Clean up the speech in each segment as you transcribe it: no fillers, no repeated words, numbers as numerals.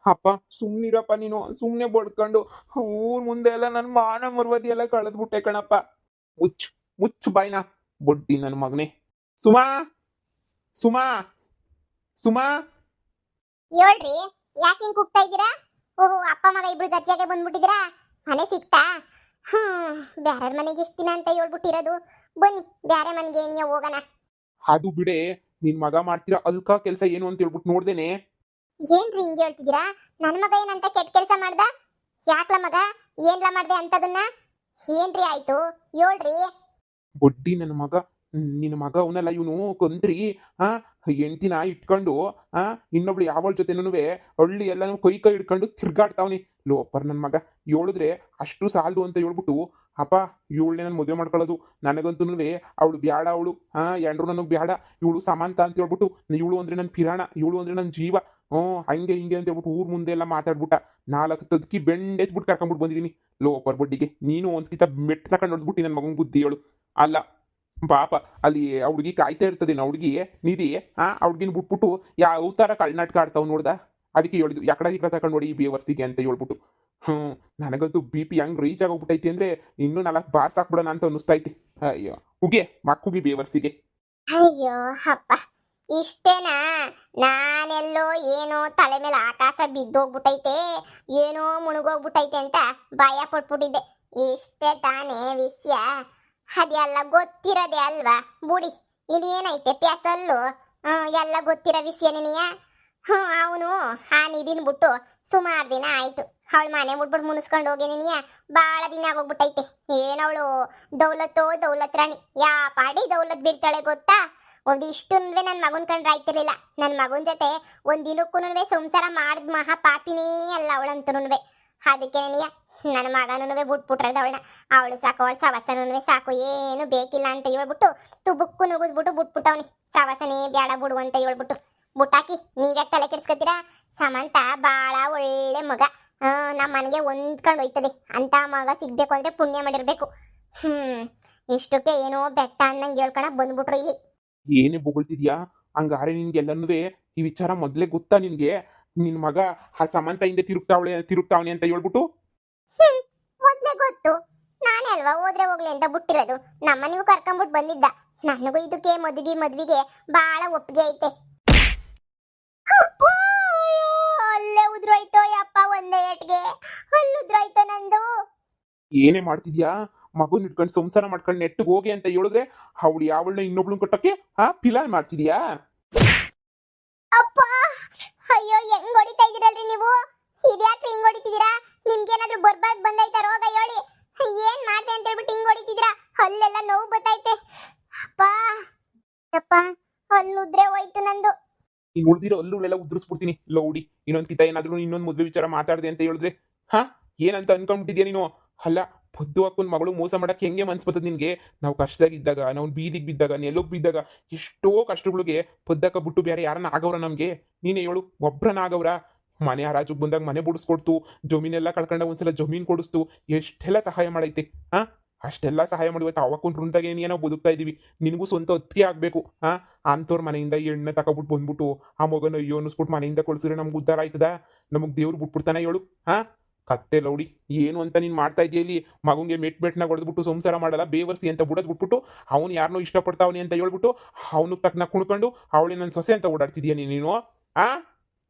ಅಪ್ಪ ಸುಮ್ನಿರಪ್ಪ, ನೀನು ಸುಮ್ನೆ ಬಡ್ಕೊಂಡು ಊರ್ ಮುಂದೆ ಎಲ್ಲ ನನ್ನ ಮಾನ ಮರ್ವದಿ ಎಲ್ಲ ಕಳೆದ್ಬಿಟ್ಟೆ ಕಣಪ್ಪ. ಮುಚ್ಚ್ ಮುಚ್ಚು ಬಾಯ್ನ, ಬಡ್ಡಿ ನನ್ನ ಮಗನೇ. ಸುಮಾ, ಸುಮಾ, ಸುಮಾ. ಹೇಳ್ರಿ, ಯಾಕೆ ಹಿಂಗ್ ಕೂಗ್ತಾ ಇದ್ದೀರಾ? ಓಹೋ, ಅಪ್ಪ ಮಗ ಇಬ್ರು ಜೊತೆಯಾಗೆ ಬಂದ್ಬಿಟ್ಟಿದ್ದೀರಾ? ಮನೆ ಸಿಕ್ತಾ? ಬ್ಯಾರ ಮನೆಗೆ ಎಷ್ಟು ದಿನ ಅಂತ ಹೇಳ್ಬಿಟ್ಟಿರೋದು. ಬನ್ನಿ ಬ್ಯಾರೆ ಮನೆಗೆ ನೀ ಹೋಗೋಣ. ಅದು ಬಿಡೆ, ನಿನ್ ಮಗ ಮಾಡ್ತಿರೋ ಅಲ್ಕ ಕೆಲಸ ಏನು ಅಂತ ಹೇಳ್ಬಿಟ್ಟು ನೋಡ್ದೇನೆ. ಏನ್ರಿ ಹಿಂಗೆ ಹೇಳ್ತಿದ್ದೀರಾ? ನನ್ನ ಮಗ ಏನಂತ ಕೆಟ್ಟ ಕೆಲಸ ಮಾಡ್ದ? ಯಾಕ್ಲ ಮಗ, ಏನ್ಲ ಮಾಡ್ದೆ ಅಂತದನ್ನ? ಏನ್ರಿ ಆಯ್ತು ಹೇಳ್ರಿ. ಬಡ್ಡಿ ನನ್ನ ಮಗ, ನಿನ್ನ ಮಗ ಅವನಲ್ಲ ಇವನು ಕೊಂದ್ರಿ. ಆ ಹೆಂಡ್ತಿನ ಇಟ್ಕೊಂಡು ಇನ್ನೊಬ್ಳು ಯಾವಳ ಜೊತೆನೂ ಹಳ್ಳಿ ಎಲ್ಲಾನು ಕೈ ಕೈ ಹಿಡ್ಕೊಂಡು ತಿರ್ಗಾಡ್ತಾವ್ನಿ. ಲೋಪರ್ ನನ್ನ ಮಗ. ಹೇಳಿದ್ರೆ ಅಷ್ಟು ಸಾಲದು ಅಂತ ಹೇಳ್ಬಿಟ್ಟು ಅಪ್ಪ ಇವಳನ್ನೇ ನಾನು ಮದುವೆ ಮಾಡ್ಕೊಳ್ಳೋದು, ನನಗಂತೂ ಅವಳು ಬ್ಯಾಡ, ಅವಳು ಎಂಡ್ರು ನನಗೆ ಬ್ಯಾಡ, ಇವಳು ಸಮಾಂತ ಅಂತ ಹೇಳ್ಬಿಟ್ಟು, ಇವಳು ಅಂದ್ರೆ ನನ್ನ ಪಿರಾಣ, ಇವಳು ಅಂದ್ರೆ ನನ್ನ ಜೀವ, ಹಂಗೆ ಹಿಂಗೆ ಅಂತ ಹೇಳ್ಬಿಟ್ಟು ಊರ್ ಮುಂದೆ ಎಲ್ಲ ಮಾತಾಡ್ಬಿಟ್ಟ. 4 ತದ್ಕಿ ಬೆಂಡೆತ್ಬಿಟ್ಟು ಕರ್ಕೊಂಡ್ಬಿಟ್ಟು ಬಂದಿದ್ದೀನಿ. ಲೋಪರ್ ಬಡ್ಡಿಗೆ ನೀನು ಒಂದ್ಕಿತ ಮೆಟ್ಟು ತಕೊಂಡು ನೋಡ್ಬಿಟ್ಟು ನನ್ನ ಮಗನ ಬುದ್ಧಿ ಹೇಳು. ಅಲ್ಲ ಪಾಪ, ಅಲ್ಲಿ ಆ ಹುಡುಗಿ ಕಾಯ್ತಾ ಇರ್ತದೆ, ನಾ ಹುಡುಗಿ ನಿಧಿ ಆ ಹುಡುಗಿನ ಬಿಟ್ಬಿಟ್ಟು ಯಾವ ತರ ಕಳ್ನಾಟಕ ಆಡ್ತಾವ್ ನೋಡ್ದ. ಅದಕ್ಕೆ ಹೇಳಿದ್ರು ಯಾಕಡ ಈ ತಗೊಂಡು ನೋಡಿ ಈ ಬೇವರ್ಸಿಗೆ ಅಂತ ಹೇಳ್ಬಿಟ್ಟು. ನನಗಂತೂ BP ಹೆಂಗ್ ರೀಚ್ ಆಗೋಗ್ಬಿಟ್ಟೈತಿ ಅಂದ್ರೆ ಇನ್ನೂ 4 ಬಾರ್ ಸಾಕ್ಬಿಡೋಣ ಅಂತ ಅನ್ನಿಸ್ತೈತಿ. ಅಯ್ಯೋ ಹುಗೆ ಮಕ್ಕುಗಿ ಬೇವರ್ಸಿಗೆ. ಅಯ್ಯೋ ಅಪ್ಪ, ಇಷ್ಟೇನಾ? ನಾನೆಲ್ಲೋ ಏನೋ ತಲೆ ಮೇಲೆ ಆಕಾಶ ಬಿದ್ದೋಗ್ಬಿಟ್ಟೈತೆ, ಏನೋ ಮುಳುಗೋಗ್ಬಿಟ್ಟೈತೆ ಅಂತ ಭಯ ಪಟ್ಬಿಟ್ಟಿದ್ದೆ. ಇಷ್ಟೇ ತಾನೇ ವಿಷಯ? ಅದೆಲ್ಲ ಗೊತ್ತಿರೋದೆ ಅಲ್ವಾ ಬುಡಿ. ಇನ್ನೇನೈತೆ ಪ್ಯಾಸಲ್ಲು? ಎಲ್ಲ ಗೊತ್ತಿರೋ ವಿಷಯ ನಿನಯ. ಅವನು ಆ ನಿಧಿನ ಬಿಟ್ಟು ಸುಮಾರು ದಿನ ಆಯ್ತು. ಅವಳ ಮನೆ ಮುಟ್ಬಿಟ್ಟು ಮುನಿಸ್ಕೊಂಡು ಹೋಗಿ ನಿನಯ ಭಾಳ ದಿನ ಆಗೋಗ್ಬಿಟ್ಟೈತೆ. ಏನವಳು ದೌಲತ್ ರಾಣಿ, ಯಾ ಪಾಡಿ ದೌಲತ್ ಬೀಳ್ತಾಳೆ ಗೊತ್ತಾ? ಒಂದಿಷ್ಟುನ್ವೆ ನನ್ನ ಮಗನ್ ಕಂಡ್ರೆ ಆಯ್ತಿರ್ಲಿಲ್ಲ. ನನ್ನ ಮಗನ ಜೊತೆ ಒಂದಿನಕ್ಕೂ ಸಂಸಾರ ಮಾಡಿದ ಮಹಾ ಪಾಪಿನೇ ಅಲ್ಲ ಅವಳಂತೂ. ಅದಕ್ಕೆ ನಿನಯ ನನ್ನ ಮಗನೂ ಬಿಟ್ಬಿಟ್ರದ ಅವಳನ್ನ. ಅವಳು ಸಾಕು, ಅವಳು ಸವಸನೂ ಸಾಕು, ಏನು ಬೇಕಿಲ್ಲ ಅಂತ ಹೇಳ್ಬಿಟ್ಟು ತುಬುಕ್ಕು ನುಗಿದ್ಬಿಟ್ಟು ಬಿಟ್ಬಿಟ್ಟವನಿ. ಸವಸನೇ ಬ್ಯಾಡ ಬಿಡು ಅಂತ ಹೇಳ್ಬಿಟ್ಟು ಬುಟ್ಟಾಕಿ. ನೀವ್ಯಾಕೆ ತಲೆ ಕೆಡ್ಸ್ಕೊತೀರಾ? ಸಮಂತ ಬಾಳ ಒಳ್ಳೆ ಮಗ, ನಮ್ಮ ಮನೆಗೆ ಹೊಂದ್ಕೊಂಡು ಹೋಯ್ತದೆ. ಅಂತ ಮಗ ಸಿಗ್ಬೇಕು ಅಂದ್ರೆ ಪುಣ್ಯ ಮಾಡಿರ್ಬೇಕು. ಇಷ್ಟಕ್ಕೆ ಏನೋ ಬೆಟ್ಟ ಅನ್ನಂಗೆ ಹೇಳ್ಕೊಳಕ್ ಬಂದ್ಬಿಟ್ರು ಇಲ್ಲಿ. ಏನೇ ಬೊಗಳ್ತಿದ್ಯಾ? ಹಂಗಾರೆ ನಿನ್ಗೆಲ್ಲನೂ ಈ ವಿಚಾರ ಮೊದ್ಲೇ ಗೊತ್ತಾ ನಿನ್ಗೆ? ನಿನ್ ಮಗ ಆ ಸಮಂತ ಹಿಂದೆ ತಿರುಗ್ತಾವಣೆ ಅಂತ ಹೇಳ್ಬಿಟ್ಟು. ಮೊದ್ಲೇ ಗೊತ್ತು, ನಾನೇ ಅಲ್ವಾ ಹೋದ್ರೆ ಹೋಗ್ಲಿ ಅಂತ ಬಿಟ್ಟಿರೋದು. ನಮ್ಮನಿಗೂ ಕರ್ಕೊಂಡ್ಬಿಟ್ಟು ಬಂದಿದ್ದ. ನನಗೂ ಇದಕ್ಕೆ ಮದ್ವಿಗೆ ಬಾಳ ಒಪ್ಪಿಗೆ ಐತೆ. ಅಲ್ಲೇ ಉದ್ರೋಯ್ತೋ ಯಪ್ಪ, ಒಂದೇ ಏಟ್ಗೆ ಅಲ್ಲುದ್ರೋಯ್ತೋ ನಂದು. ಏನೇ ಮಾಡ್ತಿದ್ಯಾ? ಮಗುನ್ ಇಟ್ಕೊಂಡು ಸಂಸಾರ ಮಾಡ್ಕೊಂಡು ನೆಟ್ಟಿಗೆ ಹೋಗಿ ಅಂತ ಹೇಳಿದ್ರೆ ಅವಳು ಯಾವಳನ್ನ ಇನ್ನೊಬ್ಳು ಕಟ್ಟಕ್ಕೆ ಪಿಲಾನ್ ಮಾಡ್ತಿದ್ಯಾ? ಅಪ್ಪ ಅಯ್ಯೋ, ಹೆಂಗ್ ಹೊಡಿತಾ ಇದೀರಲ್ರಿ ನೀವು? ಇದ್ಯಾಕ್ರಿ ಹಿಂಗ್ ಹೊಡಿತಿದ್ದೀರಾ? ನಿಮ್ಗೇನಾದ್ರೂ ಬರ್ಬಾದ್ ಬಂದೈತಾ ರೋಗ? ಹೇಳಿ, ಏನ್ ಮಾಡ್ದೆ ಅಂತ ಹೇಳ್ಬಿಟ್ಟು ಹಿಂಗ್ ಹೊಡಿತಿದ್ದೀರಾ? ಅಲ್ಲೆಲ್ಲ ನೋವು ಬತ್ತೈತೆ. ಅಪ್ಪ ಅಪ್ಪ, ಅಲ್ಲುದ್ರೆ ಹೋಯ್ತು ನಂದು. ನೀನ್ ಉಳ್ದಿರೋ ಅಲ್ಲುಳೆಲ್ಲ ಉದ್ರಿಸ್ಬಿಡ್ತೀನಿ ಲೌಡಿ. ಇನ್ನೊಂದ್ ಕಿತ ಏನಾದ್ರು ಇನ್ನೊಂದ್ ಮದ್ವೆ ವಿಚಾರ ಮಾತಾಡ್ದೆ ಅಂತ ಹೇಳಿದ್ರೆ ಏನಂತ ಅನ್ಕೊಂಡ್ಬಿಟ್ಟಿದ್ಯಾ ನೀನು? ಅಲ್ಲ, ಪದ್ದು ಹಾಕೊಂಡ್ ಮಗಳು ಮೋಸ ಮಾಡಕ್ಕೆ ಹೆಂಗೆ ಮನ್ಸ್ ಬರ್ತದೆ ನಿನ್ಗೆ? ನಾವು ಕಷ್ಟದಾಗಿದ್ದಾಗ, ನಾವು ಬೀದಿಗೆ ಬಿದ್ದಾಗ, ನೆಲಕ್ ಬಿದ್ದಾಗ ಎಷ್ಟೋ ಕಷ್ಟಗಳಿಗೆ ಪದ್ದಕ್ಕ ಬಿಟ್ಟು ಬೇರೆ ಯಾರನ್ನ ಆಗವ್ರ ನಮ್ಗೆ? ನೀನೇ ಹೇಳು, ಒಬ್ರನ್ನ ಆಗವ್ರ? ಮನೆ ಹರಾಜುಗ್ ಬಂದಾಗ ಮನೆ ಬಿಡಿಸ್ಕೊಡ್ತು, ಜಮೀನೆಲ್ಲ ಕಳ್ಕೊಂಡ ಒಂದ್ಸಲ ಜಮೀನ್ ಕೊಡಿಸ್ತು, ಎಷ್ಟೆಲ್ಲ ಸಹಾಯ ಮಾಡೈತೆ. ಅಷ್ಟೆಲ್ಲ ಸಹಾಯ ಮಾಡಿವತ್ತು ಅವಕ್ಕೊಂದು ಋಣದಾಗ ಏನೋ ಬದುಕ್ತಾ ಇದೀವಿ. ನಿನಗೂ ಸ್ವಂತ ಅತ್ತಿಗೆ ಆಗ್ಬೇಕು. ಅಂತವ್ರ ಮನೆಯಿಂದ ಎಣ್ಣೆ ತಗೊಬಿಟ್ಟು ಬಂದ್ಬಿಟ್ಟು ಆ ಮಗನ ಅಯ್ಯೋ ಅನ್ನಿಸ್ಬಿಟ್ಟು ಮನೆಯಿಂದ ಕಳ್ಸಿದ್ರೆ ನಮ್ಗೆ ಉದ್ಧಾರ ಆಯ್ತದ? ನಮಗ್ ದೇವ್ರು ಬಿಟ್ಬಿಡ್ತಾನೆ ಹೇಳು? ಕತ್ತೆ ಲೌಡಿ, ಏನು ಅಂತ ನೀನ್ ಮಾಡ್ತಾ ಇದೆಯಾ ಇಲ್ಲಿ? ಮಗುಂಗೆ ಮೆಟ್ನಾಗ ಹೊಡೆದ್ಬಿಟ್ಟು ಸಂಸಾರ ಮಾಡಲ್ಲ ಬೇವರ್ಸಿ ಅಂತ ಬುಡದ್ ಬಿಟ್ಬಿಟ್ಟು ಅವ್ನು ಯಾರನ್ನೋ ಇಷ್ಟಪಡ್ತಾವನಿ ಅಂತ ಹೇಳ್ಬಿಟ್ಟು ಅವನು ತಕ್ಕನ ಕುಣ್ಕೊಂಡು ಅವಳಿ ನನ್ನ ಸೊಸೆ ಅಂತ ಓಡಾಡ್ತಿದ್ಯಾ ನೀನು?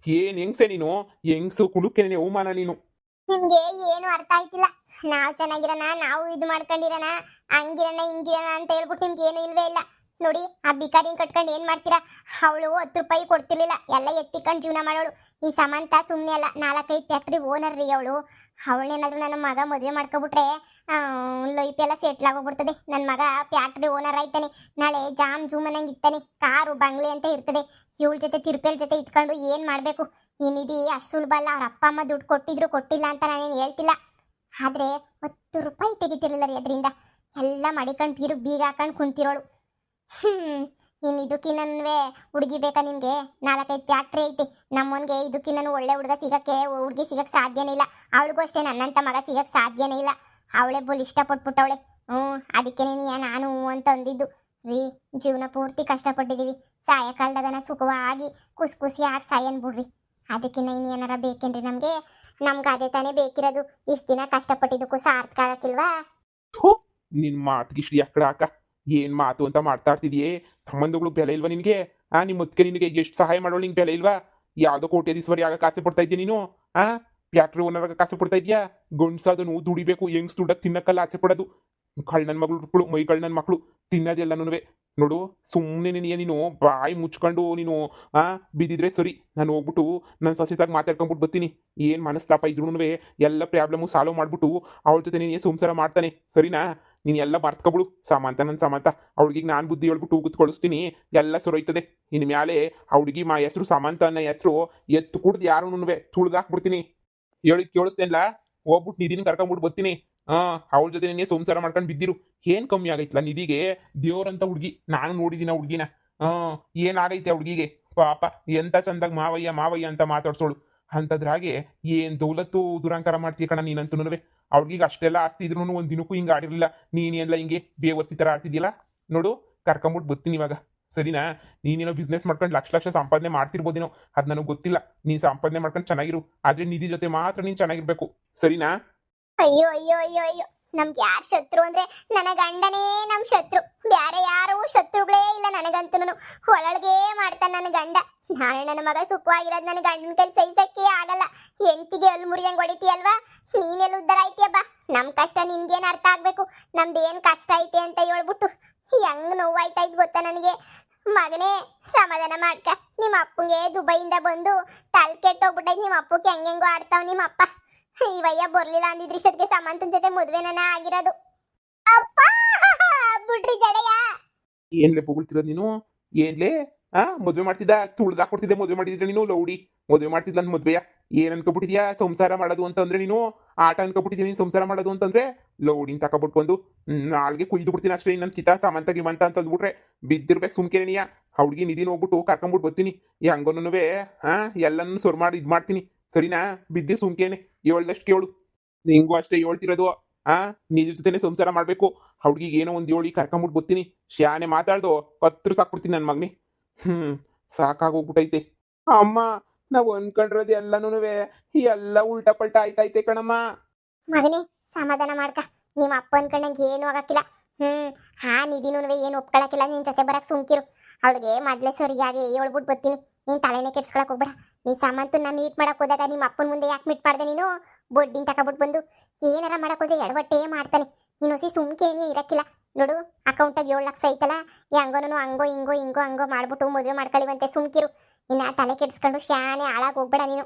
ಏನ್ ಹೆಂಗ್ಸೆ ನೀನು? ಹೆಂಗ್ಸು ಕುಣುಕೆ ಅವಮಾನ ನೀನು. ನಿಮ್ಗೆ ಏನು ಅರ್ಥ ಆಯ್ತಿಲ್ಲ. ನಾವ್ ಚೆನ್ನಾಗಿರೋಣ, ನಾವು ಇದು ಮಾಡ್ಕೊಂಡಿರೋಣ, ಹಂಗಿರೋಣ ಹಿಂಗಿರೋಣ ಅಂತ ಹೇಳ್ಬಿಟ್ಟು ನಿಮ್ಗೆ ಏನು ಇಲ್ವೇ ಇಲ್ಲ. ನೋಡಿ, ಆ ಬಿಕಾರಿನ ಕಟ್ಕೊಂಡು ಏನ್ ಮಾಡ್ತೀರಾ? ಅವಳು 10 ರೂಪಾಯಿ ಕೊಡ್ತಿರ್ಲಿಲ್ಲ, ಎಲ್ಲ ಎತ್ತಿಕೊಂಡು ಜೀವನ ಮಾಡೋಳು. ಈ ಸಮಂತ ಸುಮ್ಮನೆ ಅಲ್ಲ, 4-5 ಫ್ಯಾಕ್ಟ್ರಿ ಓನರ್ ರೀ ಅವಳು. ಅವಳೇನಾದ್ರು ನನ್ನ ಮಗ ಮದುವೆ ಮಾಡ್ಕೊಬಿಟ್ರೆ ಲೈಫ್ ಎಲ್ಲ ಸೆಟ್ಲ್ ಆಗೋಗ್ಬಿಡ್ತದೆ. ನನ್ನ ಮಗ ಫ್ಯಾಕ್ಟ್ರಿ ಓನರ್ ಆಯ್ತಾನೆ, ನಾಳೆ ಜಾಮ್ ಜೂಮನಂಗೆ ಇರ್ತಾನೆ, ಕಾರು ಬಂಗ್ಲೆ ಅಂತ ಇರ್ತದೆ. ಇವಳ ಜೊತೆ ತಿರ್ಪೇಲ್ ಜೊತೆ ಇತ್ಕೊಂಡು ಏನ್ ಮಾಡ್ಬೇಕು? ಈ ನಿಧಿ ಅಷ್ಟು ಸುಲಭ ಅಲ್ಲ. ಅವ್ರ ಅಪ್ಪ ಅಮ್ಮ ದುಡ್ಡು ಕೊಟ್ಟಿದ್ರು ಕೊಟ್ಟಿಲ್ಲ ಅಂತ ನಾನೇನು ಹೇಳ್ತಿಲ್ಲ, ಆದ್ರೆ 10 ರೂಪಾಯಿ ತೆಗಿತಿರ್ಲಿಲ್ಲ ರೀ ಅದರಿಂದ. ಎಲ್ಲ ಮಡಿಕೊಂಡು ಬೀಗ ಹಾಕೊಂಡು ಕುಂತಿರೋಳು. ಇನ್ನು ಇದಕ್ಕಿನ್ನವೇ ಹುಡುಗಿ ಬೇಕಾ ನಿಮ್ಗೆ? 4-5 ಫ್ಯಾಕ್ಟ್ರಿ ಐತಿ ನಮ್ಮನ್ಗೆ. ಇದಕ್ಕಿನ್ನೂ ಒಳ್ಳೆ ಹುಡುಗಿ ಸಿಗಕ್ಕೆ ಸಾಧ್ಯನೇ ಇಲ್ಲ. ಅವಳಿಗೂ ಅಷ್ಟೇ ನನ್ನಂತ ಮಗ ಸಿಗಕ್ಕೆ ಸಾಧ್ಯನೇ ಇಲ್ಲ. ಅವಳೆ ಬೋಲ್ ಇಷ್ಟಪಟ್ಬಿಟ್ಟವಳೆ. ಅದಕ್ಕೆ ನಾನು ಅಂತ ಅಂದಿದ್ದು ರೀ. ಜೀವನ ಪೂರ್ತಿ ಕಷ್ಟಪಟ್ಟಿದೀವಿ, ಸಾಯಕಾಲದಾಗ ಸುಖವಾಗಿ ಖುಷಿಯಾಗಿ ಸಾಯನ್ ಬಿಡ್ರಿ. ಅದಕ್ಕಿನ್ನ ಇನ್ನೇನಾರ ಬೇಕೇನ್ರಿ ನಮ್ಗೆ ಅದೇ ತಾನೇ ಬೇಕಿರೋದು. ಇಷ್ಟು ದಿನ ಕಷ್ಟಪಟ್ಟಿದ್ದಕ್ಕೂ ಸಾರ್ಥಕ ಆಗಕ್ಕಿಲ್ವಾ? ಥು, ನಿನ್ ಮಾತಿಗಿಷ್ಟು ಎಕ್ಕಡ ಹಾಕ. ಏನ್ ಮಾತು ಅಂತ ಮಾತಾಡ್ತಿದ್ಯೇ? ಸಂಬಂಧಗಳು ಬೆಲೆ ಇಲ್ವಾ ನಿನ್ಗೆ? ನಿಮ್ಮ ಮುದ್ಕೆ ನಿನಗೆ ಎಷ್ಟು ಸಹಾಯ ಮಾಡೋಳು ನಿಂಗೆ ಬೆಲೆ ಇಲ್ವಾ? ಯಾವ್ದೋ ಕೋಟ್ಯಾಧೀಶ್ವರಿ ಆಗ ಕಾಸೆ ಪಡ್ತಾ ಇದ್ಯಾ ನೀನು? ಆ ಫ್ಯಾಕ್ಟ್ರಿ ಓನರ್ ಕಾಸೆ ಪಡ್ತಾ ಇದ್ಯಾ? ಗಂಡ್ಸಾದನು ದುಡಿಬೇಕು, ಹೆಂಗ್ಸ್ ದುಡ್ಡಕ್ ತಿನ್ನಕ್ಕಲ್ಲ ಆಸೆ ಪಡೋದು. ಕಳ್ಳನ ಮಗಳು ಮೈ ಕಳ್ಳನ ಮಕ್ಕಳು ತಿನ್ನೋದೆಲ್ಲನೂ ನೋಡು. ಸುಮ್ಮನೆ ನೀನು ಬಾಯಿ ಮುಚ್ಕೊಂಡು ನೀನು ಬಿದ್ದಿದ್ರೆ ಸರಿ. ನಾನು ಹೋಗ್ಬಿಟ್ಟು ನನ್ನ ಸೊಸೆತಾಗ ಮಾತಾಡ್ಕೊಂಡ್ಬಿಟ್ಟು ಬರ್ತೀನಿ. ಏನು ಮನಸ್ತಾಪ ಇದ್ರೂ ಎಲ್ಲ ಪ್ರಾಬ್ಲಮ್ಮು ಸಾಲ್ವ್ ಮಾಡ್ಬಿಟ್ಟು ಅವಳ ಜೊತೆ ನೀನು ಸಂಸಾರ ಮಾಡ್ತಾನೆ, ಸರಿನಾ? ನೀನು ಎಲ್ಲ ಮರ್ತ್ಕೊಬಿಡು. ನನ್ನ ಸಮಾಂತ ಅವಳಿಗೆ ನಾನು ಬುದ್ಧಿ ಹೇಳ್ಬಿಟ್ಟು ಕೂತ್ಕೊಳಿಸ್ತೀನಿ, ಎಲ್ಲ ಸೊರೈತದೆ. ಇನ್ನು ಮ್ಯಾಲೆ ಆ ಹುಡುಗಿ ಹೆಸರು ಸಮಾಂತ ಅನ್ನೋ ಹೆಸರು ಎತ್ತು ಕುಡ್ದು ಯಾರು ತುಳ್ದಾಕ್ಬಿಡ್ತೀನಿ. ಹೇಳಿದ್ ಕೇಳಿಸ್ತೇನಲ್ಲ, ಹೋಗ್ಬಿಟ್ಟು ನಿಧಿನ ಕರ್ಕೊಂಡ್ಬಿಟ್ಟು ಬರ್ತೀನಿ. ಅವಳ ಜೊತೆ ನೀನೇ ಸಂಸಾರ ಮಾಡ್ಕೊಂಡು ಬಿದ್ದಿರು. ಏನ್ ಕಮ್ಮಿ ಆಗೈತ್ಲ ನಿಧಿಗೆ? ದೇವ್ರಂತ ಹುಡುಗಿ, ನಾನು ನೋಡಿದೀನಿ ಆ ಹುಡುಗಿನ. ಏನಾಗೈತೆ ಆ ಹುಡುಗಿಗೆ ಪಾಪ? ಎಂತ ಚಂದಾಗ ಮಾವಯ್ಯ ಮಾವಯ್ಯ ಅಂತ ಮಾತಾಡ್ಸೋಳು. ಅಂತದ್ರಾಗೆ ಏನ್ ದೌಲತ್ತು ದುರಂಕಾರ ಮಾಡ್ತೀಯ ಕಣ ನೀನಂತೂ. ಆ ಹುಡುಗಿಗೆ ಅಷ್ಟೆಲ್ಲ ಆಸ್ತಿ ಇದ್ರು ಒಂದ್ ದಿನಕ್ಕೂ ಹಿಂಗೆ ಆಡಿರ್ಲಿಲ್ಲ. ನೀನೆಲ್ಲ ಹಿಂಗೆ ಬೇವರ್ಸಿ ಥರ ಆಡ್ತಿದ್ಯಲ್ಲ. ನೋಡು, ಕರ್ಕೊಂಬಿಟ್ಟು ಬರ್ತೀನಿ ಇವಾಗ, ಸರಿನಾ? ನೀನೇನೋ ಬಿಸ್ನೆಸ್ ಮಾಡ್ಕೊಂಡು ಲಕ್ಷ ಲಕ್ಷ ಸಂಪಾದನೆ ಮಾಡ್ತಿರ್ಬೋದೇನೋ, ಅದು ನನಗೆ ಗೊತ್ತಿಲ್ಲ. ನೀನು ಸಂಪಾದನೆ ಮಾಡ್ಕೊಂಡು ಚೆನ್ನಾಗಿರು, ಆದ್ರೆ ನಿಧಿ ಜೊತೆ ಮಾತ್ರ ನೀನು ಚೆನ್ನಾಗಿರ್ಬೇಕು, ಸರಿನಾ? ಅಯ್ಯೋ ಅಯ್ಯೋ ಅಯ್ಯೋ ಅಯ್ಯೋ, ನಮ್ಗೆ ಯಾರು ಶತ್ರು ಅಂದ್ರೆ ನನ್ನ ಗಂಡನೇ ನಮ್ ಶತ್ರು. ಬ್ಯಾರೆ ಯಾರು ಶತ್ರುಗಳೇ ಇಲ್ಲ ನನಗಂತೂ. ಒಳಗೆ ಮಾಡ್ತಾನೆ ನನ್ನ ಗಂಡ. ನಾಳೆ ನನ್ನ ಮಗ ಸುಖವಾಗಿರೋದು ನನ್ನ ಗಂಡನ ಕೈ ಸಹಿಸಕ್ಕೆ ಆಗಲ್ಲ. ಹೆಂಡತಿಗೆ ಅಲ್ಲಿ ಮುರಿಯಂಗ್ ಹೊಡಿತೀಯಲ್ವಾ? ನೀನೆಲ್ಲ ಉದ್ದಾರ ಐತಿಯಬ್ಬ. ನಮ್ ಕಷ್ಟ ನಿನ್ಗೇನ್ ಅರ್ಥ ಆಗ್ಬೇಕು? ನಮ್ದೇನ್ ಕಷ್ಟ ಐತೆ ಅಂತ ಹೇಳ್ಬಿಟ್ಟು ಹೆಂಗ್ ನೋವಾಯ್ತಾ ಇದ್ ಗೊತ್ತಾ ನನಗೆ? ಮಗನೇ, ಸಮಾಧಾನ ಮಾಡ್ಕ. ನಿಮ್ಮ ಅಪ್ಪಂಗೆ ದುಬೈಯಿಂದ ಬಂದು ತಲೆ ಕೆಟ್ಟೋಗ್ಬಿಟ್ಟೈತಿ. ನಿಮ್ಮ ಅಪ್ಪಕ್ಕೆ ಹೆಂಗೆಂಗೋ ಆಡ್ತಾವ್ ನಿಮ್ಮ ಅಪ್ಪ. ಇವಯ್ಯ ಬರ್ಲಿಲ್ಲ ಅಂದಿದ್ರೆ ಇಷ್ಟೊತ್ತಿಗೆ ಸಮಾಂತನ ಜೊತೆ ಮದ್ವೆನ ಆಗಿರೋದು. ಅಪ್ಪ ಬಿಡ್ರಿ ಜಡೆಯ. ಏನ್ಲೇ ಪೊಗಳ್ತಿರೋದು ನೀನು? ಏನ್ಲೇ ಮದ್ವೆ ಮಾಡ್ತಿದ್ದ? ತುಳ್ದಾಕೊಡ್ತಿದ್ದೆ ಮದ್ವೆ ಮಾಡಿದ್ರೆ ನೀನು ಲೌಡಿ. ಮದ್ವೆ ಮಾಡ್ತಿದ್ದ ನನ್ ಮದ್ವೆಯ ಏನ್ ಅನ್ಕೊಬಿಟ್ಟಿದ್ಯಾ? ಸಂಸಾರ ಮಾಡೋದು ಅಂತಂದ್ರೆ ನೀನು ಆಟ ಅನ್ಕೊಬಿಟ್ಟಿದ್ಯಾ? ನೀನು ಸಂಸಾರ ಮಾಡೋದು ಅಂತಂದ್ರೆ ಲೌಡಿನ ತಕೊಬಿಟ್ಕೊಂಡು ನಾಲ್ಗೆ ಕುಯ್ದು ಬಿಡ್ತೀನಿ ಅಷ್ಟೇ. ನನ್ ಕಿತ ಸಾಮಂತ ಗಿಮಂತ ಅಂತ ಅಂದ್ಬಿಟ್ರೆ ಬಿದ್ದಿರ್ಬೇಕು ಸುಮ್ಕೆನೆಯ. ಹುಡುಗಿ ನಿಧಿನ ಹೋಗ್ಬಿಟ್ಟು ಕರ್ಕೊಂಡ್ಬಿಟ್ಟು ಬರ್ತೀನಿ. ಹೆಂಗೋನುವೆ ಎಲ್ಲನೂ ಸೊರ್ ಮಾಡಿ ಇದ್ ಮಾಡ್ತೀನಿ, ಸರಿನಾ? ಬಿದ್ದಿ ಸುಮ್ಕೇನೆ, ಹೇಳ್ದಷ್ಟು ಕೇಳು. ನಿಂಗೂ ಅಷ್ಟೇ ಹೇಳ್ತಿರೋದು. ನಿಜ ಜೊತೆನೆ ಸಂಸಾರ ಮಾಡ್ಬೇಕು. ಹುಡುಗಿಗೆ ಏನೋ ಒಂದು ಹೇಳಿ ಕರ್ಕೊಂಬಿಟ್ಟು ಬರ್ತೀನಿ. ಶಾನೆ ಮಾತಾಡ್ದು ಕತ್ರು ಸಾಕ್ಬಿಡ್ತೀನಿ ನನ್ನ ಮಗನಿ. ಸಾಕಾಗೋಗ್ಬಿಟ್ಟೈತೆ ಅಮ್ಮ. ನಾವು ಅನ್ಕೊಂಡಿರೋದು ಎಲ್ಲನೂ ಎಲ್ಲ ಉಲ್ಟಾ ಪಲ್ಟಾ ಆಯ್ತೈತೆ ಕಣಮ್ಮ. ಮಗನೇ, ಸಮಾಧಾನ ಮಾಡ್ಕ. ನಿಮ್ಮ ಅಪ್ಪ ಅನ್ಕೊಂಡಂಗೆ ಏನು ಆಗಕ್ಕಿಲ್ಲ. ನಿಧಿನೂ ಏನು ಒಪ್ಕೊಳಕಿಲ್ಲ. ನಿನ್ ಜೊತೆ ಬರಕ್ ಸುಮ್ಕಿರು. ಅವಳಿಗೆ ಮೊದ್ಲೇ ಸರಿಯಾಗಿ ಹೇಳ್ಬಿಟ್ಟು ಬರ್ತೀನಿ. ನೀನ್ ತಲೆನೇ ಕೆಡ್ಸ್ಕೊಳಕ್ ಹೋಗ್ಬೇಡ. ನೀನ್ ಸಾಮಾಂತನ್ನ ಮೀಟ್ ಮಾಡಕ್ ಹೋದಾಗ ನಿಮ್ಮ ಅಪ್ಪನ ಮುಂದೆ ಯಾಕೆ ಮೀಟ್ ಮಾಡ್ದೆ ನೀನು? ಬೊಡ್ಡಿನ ತಕೊಬಿಟ್ಟು ಬಂದು ಏನಾರ ಮಾಡಕ್ ಹೋದ್ರೆ ಎಡವಟ್ಟೆ ಮಾಡ್ತಾನೆ. ನೀನು ಹೊಸಿ ಸುಮ್ಕೇನೇ ಇರಕ್ಕಿಲ್ಲ. ನೋಡು, ಅಕೌಂಟಾಗ 7 ಲಕ್ಷ ಐತಲ್ಲ, ಹೆಂಗೋನು ಹಂಗೋ ಹಿಂಗೋ ಮಾಡ್ಬಿಟ್ಟು ಮದುವೆ ಮಾಡ್ಕೊಳ್ಳಿವಂತೆ. ಸುಮ್ಕಿರು. ಇನ್ನ ತಲೆ ಕೆಡ್ಸ್ಕೊಂಡು ಶಾನೆ ಹಾಳಾಗಿ ಹೋಗ್ಬೇಡ ನೀನು.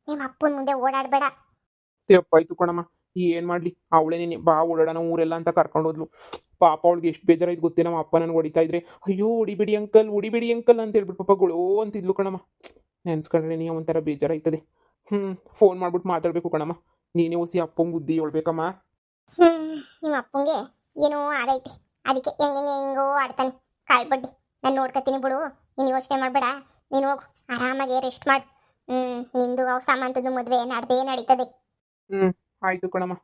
ನಿಮ್ಮ ಅಪ್ಪನ ಮುಂದೆ ಓಡಾಡ್ಬೇಡ. ತಪ್ಪಾಯ್ತು ಕಣಮ್ಮ. ಏನ್ ಮಾಡ್ಲಿ, ಅವಳೇನೇನೆ ಬಾ ಓಡಾಡೋಣ ಊರೆಲ್ಲ ಅಂತ ಕರ್ಕೊಂಡು ಹೋದ್ಲು. ಪಾಪ ಅವಳಿಗೆ ಎಷ್ಟು ಬೇಜಾರಾಯ್ತು ಗೊತ್ತೇ? ನಮ್ಮ ಅಪ್ಪ ನನ್ಗೆ ಹೊಡಿತಾ ಇದ್ರೆ, ಅಯ್ಯೋ ಹೊಡಿಬೇಡಿ ಅಂಕಲ್ ಅಂತ ಹೇಳ್ಬಿಟ್ಟು ಪಾಪ ಗೊಳೋ ಅಂತಿದ್ಲು ಕಣಮ್ಮ. ನೆನ್ಸ್ಕೊಂಡ್ರೆ ನೀ ಒಂಥರ ಬೇಜಾರಾಯ್ತದೆ. ಫೋನ್ ಮಾಡ್ಬಿಟ್ಟು ಮಾತಾಡ್ಬೇಕು ಕಣಮ್ಮ. ನೀನೇ ಹೊಸಿ ಅಪ್ಪಂಗೆ ಬುದ್ಧಿ ಹೇಳ್ಬೇಕಮ್ಮ. ನಿಮ್ಮ ಅಪ್ಪಂಗೆ ಏನೋ ಆಗೈತಿ, ಅದಕ್ಕೆ ಹೆಂಗೋ ಆಡ್ತಾನೆ ಕಾಳ್ಬಡ್ಡಿ. ನಾನು ನೋಡ್ಕೊತೀನಿ ಬಿಡು, ನೀನು ಯೋಚನೆ ಮಾಡಬೇಡ. ನೀನು ಹೋಗು, ಆರಾಮಾಗಿ ರೆಸ್ಟ್ ಮಾಡು. ನಿಂದು ಅವ್ ಸಾಮಾಂತದ್ದು ಮದುವೆ ನಡ್ದೇ ನಡೀತದೆ. ಆಯ್ತು ಕಣಮ್ಮ.